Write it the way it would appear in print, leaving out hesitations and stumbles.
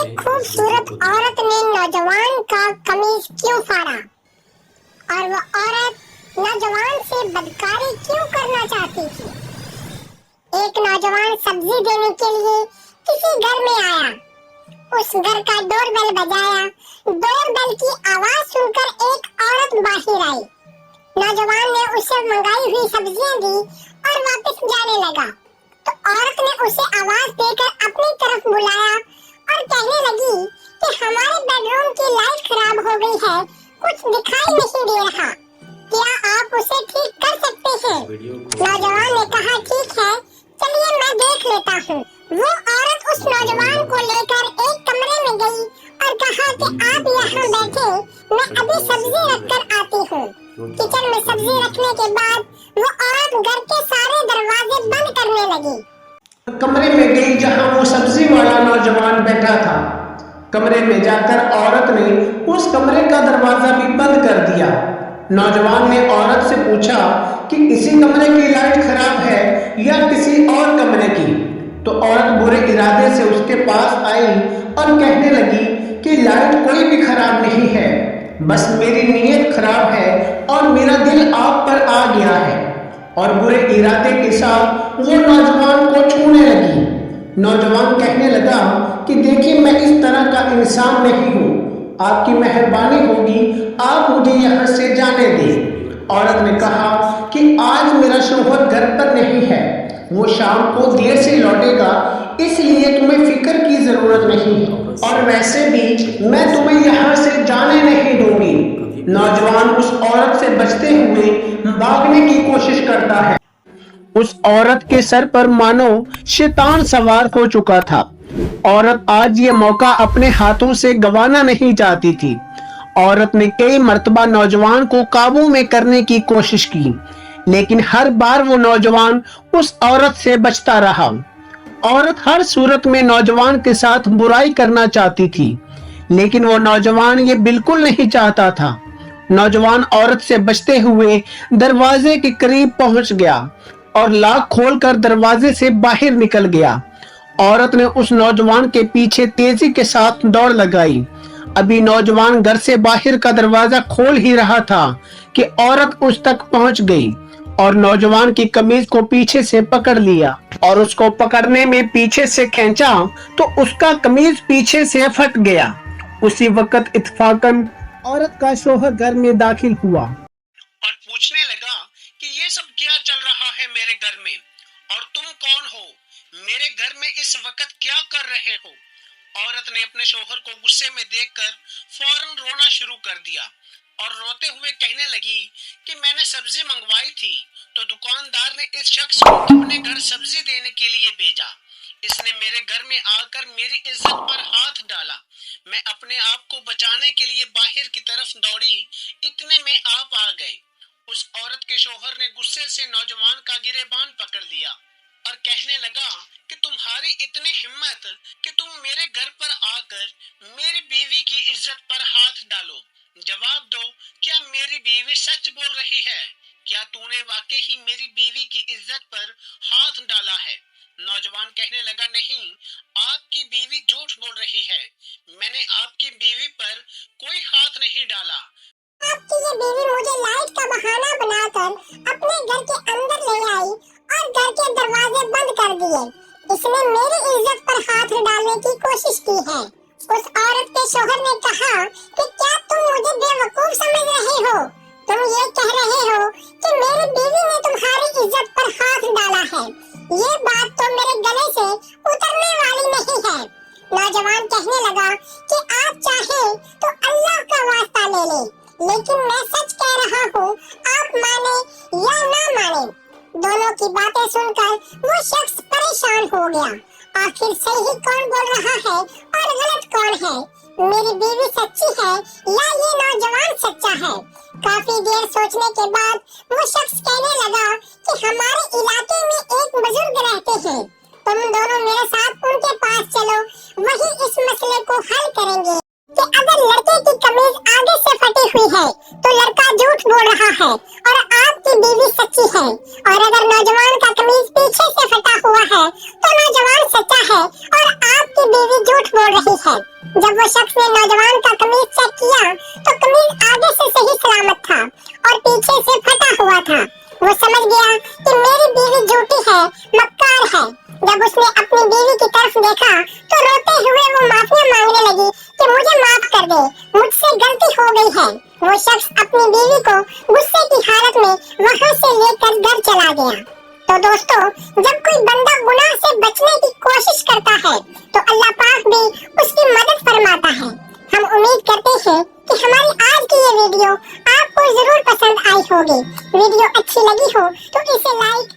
एक खूबसूरत औरत ने नौजवान का कमीज क्यों फाड़ा और वो औरत नौजवान से बदकारी क्यों करना चाहती थी। एक नौजवान सब्जी देने के लिए किसी घर में आया। उस घर का डोरबेल बजाया। डोरबेल की आवाज सुनकर एक औरत बाहर आई। नौजवान ने उसे मंगाई हुई सब्जियां दी और वापस जाने लगा तो औरत ने उसे आवाज देकर अपनी तरफ बुलाया और कहने लगी कि हमारे बेडरूम की लाइट खराब हो गई है, कुछ दिखाई नहीं दे रहा, क्या आप उसे ठीक कर सकते हैं। नौजवान ने कहा ठीक है, चलिए मैं देख लेता हूँ। वो औरत उस नौजवान को लेकर एक कमरे में गई और कहा कि आप यहाँ बैठे, मैं अभी सब्जी रख कर आती हूँ। किचन में सब्जी रखने के बाद वो औरत घर के सारे दरवाजे बंद करने लगी। कमरे में गई जहां वो सब्जी वाला नौजवान बैठा था। कमरे में जाकर औरत ने उस कमरे का दरवाजा भी बंद कर दिया। नौजवान ने औरत से पूछा कि इसी कमरे की लाइट खराब है या किसी और कमरे की। तो औरत बुरे इरादे से उसके पास आई और कहने लगी कि लाइट कोई भी खराब नहीं है, बस मेरी नीयत खराब है और मेरा दिल आप पर आ गया है। और बुरे इरादे के साथ वो नौजवान को छूने लगी। नौजवान कहने लगा कि देखिए मैं इस तरह का इंसान नहीं हूँ, आपकी मेहरबानी होगी आप मुझे यहाँ से जाने दें। औरत ने कहा कि आज मेरा शौहर घर पर नहीं है, वो शाम को देर से लौटेगा, इसलिए तुम्हें फिक्र की जरूरत नहीं है और वैसे भी मैं तुम्हें यहाँ से जाने नहीं दूंगी। नौजवान उस औरत से बचते हुए भागने की कोशिश करता है। उस औरत के सर पर मानो शैतान सवार हो चुका था। औरत आज ये मौका अपने हाथों से गंवाना नहीं चाहती थी। औरत ने कई मर्तबा नौजवान को काबू में करने की कोशिश की, लेकिन हर बार वो नौजवान उस औरत से बचता रहा। औरत हर सूरत में नौजवान के साथ बुराई करना चाहती थी, लेकिन वो नौजवान ये बिल्कुल नहीं चाहता था। नौजवान औरत से बचते हुए दरवाजे के करीब पहुंच गया और लॉक खोलकर दरवाजे से बाहर निकल गया। औरत ने उस नौजवान के पीछे तेजी के साथ दौड़ लगाई। अभी नौजवान घर से बाहर का दरवाजा खोल ही रहा था कि औरत उस तक पहुंच गई और नौजवान की कमीज को पीछे से पकड़ लिया और उसको पकड़ने में पीछे से खींचा तो उसका कमीज पीछे से फट गया। उसी वक्त इत्तेफाकन औरत का शौहर घर में दाखिल हुआ और पूछने लगा कि ये सब क्या चल रहा है मेरे घर में और तुम कौन हो, मेरे घर में इस वक्त क्या कर रहे हो। औरत ने अपने शौहर को गुस्से में देखकर फौरन रोना शुरू कर दिया और रोते हुए कहने लगी कि मैंने सब्जी मंगवाई थी तो दुकानदार ने इस शख्स को अपने घर सब्जी देने के लिए भेजा। इसने मेरे घर में आकर मेरी इज्जत पर हाथ डाला। मैं अपने आप को बचाने के लिए बाहर की तरफ दौड़ी, इतने में आप आ गए। उस औरत के शौहर ने गुस्से से नौजवान का गिरेबान पकड़ लिया और कहने लगा कि तुम्हारी इतनी हिम्मत कि तुम मेरे घर पर आकर मेरी बीवी की इज्जत पर हाथ डालो। जवाब दो, क्या मेरी बीवी सच बोल रही है? क्या तूने वाकई ही मेरी बीवी की इज्जत पर हाथ डाला है? नौजवान कहने लगा नहीं, आपकी बीवी झूठ बोल रही है, मैंने आपकी बीवी पर कोई हाथ नहीं डाला। आपकी ये बीवी मुझे लाइट का बहाना बनाकर अपने घर के अंदर ले आई और घर के दरवाजे बंद कर दिए। इसने मेरी इज्जत पर हाथ डालने की कोशिश की है। उस औरत के शौहर ने कहा कि क्या तुम मुझे बेवकूफ समझ रहे हो? तुम ये कह रहे हो कि मेरी बीवी ने तुम्हारी इज्जत पर हाथ डाला है, ये बात तो मेरे गले से उतरने वाली नहीं है। नौजवान कहने लगा कि आप चाहें तो अल्लाह का वास्ता ले लें, लेकिन मैं सच कह रहा हूँ, आप माने या ना माने। दोनों की बातें सुनकर वो शख्स परेशान हो गया। आखिर सही कौन बोल रहा है और गलत कौन है? मेरी बीवी सच्ची है या ये नौजवान सच्चा है? काफी देर सोचने के बाद वो शख्स कहने लगा कि हमारे इलाके में एक बुजुर्ग रहते हैं, तुम दोनों मेरे साथ उनके पास चलो, वही इस मसले को हल करेंगे। कि अगर लड़के की कमीज आगे से फटी हुई है तो लड़का झूठ बोल रहा है और आपकी बीवी सच्ची है, और अगर नौजवान का कमीज पीछे से फटा हुआ है तो नौजवान सच्चा है और आपकी बीवी झूठ बोल रही है। जब वो शख्स ने नौजवान का कमीज चेक किया तो कमीज आगे से सही सलामत था और पीछे से फटा हुआ था। वो समझ गया कि मेरी बीवी झूठी है, मक्कार है। जब उसने अपनी बीवी की तरफ देखा तो रोते हुए वो माफी मांगने लगी कि मुझे माफ कर दे, मुझसे गलती हो गई है। वो शख्स अपनी बीवी को गुस्से की हालत में वहां से लेकर घर चला गया। तो दोस्तों, जब कोई बंदा गुनाह से बचने की कोशिश करता है तो अल्लाह पाक भी उसकी मदद फरमाता है। हम उम्मीद करते हैं कि हमारी आज की ये वीडियो आपको जरूर पसंद आई होगी। वीडियो अच्छी लगी हो तो इसे लाइक